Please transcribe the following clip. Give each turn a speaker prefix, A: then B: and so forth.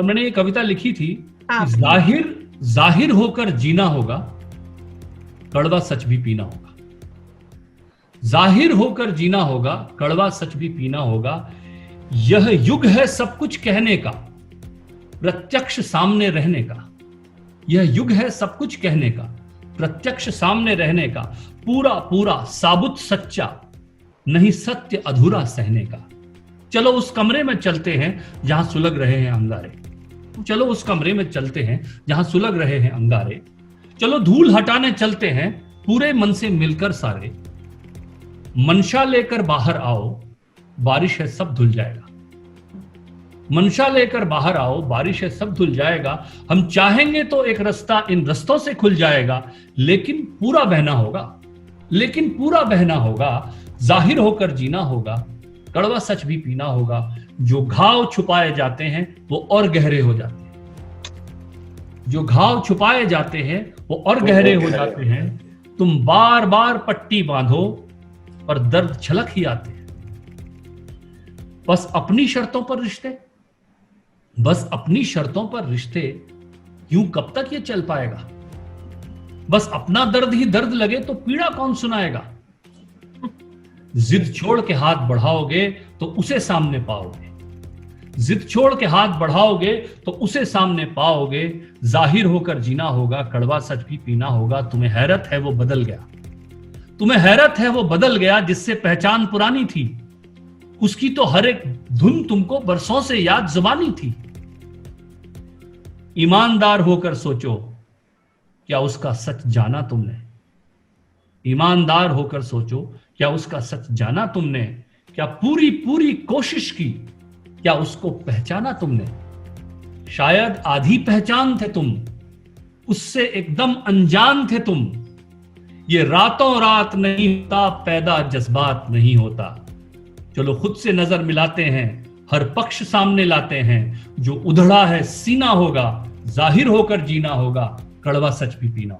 A: मैंने ये कविता लिखी थी कि
B: आप
A: जाहिर होकर जीना होगा, कड़वा सच भी पीना होगा। जाहिर होकर जीना होगा, कड़वा सच भी पीना होगा। यह युग है सब कुछ कहने का, प्रत्यक्ष सामने रहने का। यह युग है सब कुछ कहने का, प्रत्यक्ष सामने रहने का। पूरा पूरा साबुत सच्चा, नहीं सत्य अधूरा सहने का। चलो उस कमरे में चलते हैं जहां सुलग रहे हैं अंगारे। चलो उस कमरे में चलते हैं जहां सुलग रहे हैं अंगारे। चलो धूल हटाने चलते हैं पूरे मन से मिलकर सारे। मंशा लेकर बाहर आओ, बारिश है सब धुल जाएगा। मंशा लेकर बाहर आओ, बारिश है सब धुल जाएगा। हम चाहेंगे तो एक रास्ता इन रस्तों से खुल जाएगा, लेकिन पूरा बहना होगा, लेकिन पूरा बहना होगा। जाहिर होकर जीना होगा, कड़वा सच भी पीना होगा। जो घाव छुपाए जाते हैं वो और गहरे हो जाते हैं। जो घाव छुपाए जाते हैं वो और गहरे हो जाते हैं। तुम बार बार पट्टी बांधो और दर्द छलक ही आते हैं। बस अपनी शर्तों पर रिश्ते, बस अपनी शर्तों पर रिश्ते, यूं कब तक ये चल पाएगा। बस अपना दर्द ही दर्द लगे तो पीड़ा कौन सुनाएगा। जिद छोड़ के हाथ बढ़ाओगे तो उसे सामने पाओगे। जिद छोड़ के हाथ बढ़ाओगे तो उसे सामने पाओगे। जाहिर होकर जीना होगा, कड़वा सच भी पीना होगा। तुम्हें हैरत है वो बदल गया, तुम्हें हैरत है वो बदल गया। जिससे पहचान पुरानी थी, उसकी तो हर एक धुन तुमको बरसों से याद जुबानी थी। ईमानदार होकर सोचो, क्या उसका सच जाना तुमने। ईमानदार होकर सोचो, क्या उसका सच जाना तुमने। क्या पूरी पूरी कोशिश की, क्या उसको पहचाना तुमने। शायद आधी पहचान थे तुम, उससे एकदम अनजान थे तुम। ये रातों रात नहीं होता, पैदा जज्बात नहीं होता। चलो खुद से नजर मिलाते हैं, हर पक्ष सामने लाते हैं। जो उधड़ा है सीना होगा, जाहिर होकर जीना होगा, कड़वा सच भी पीना।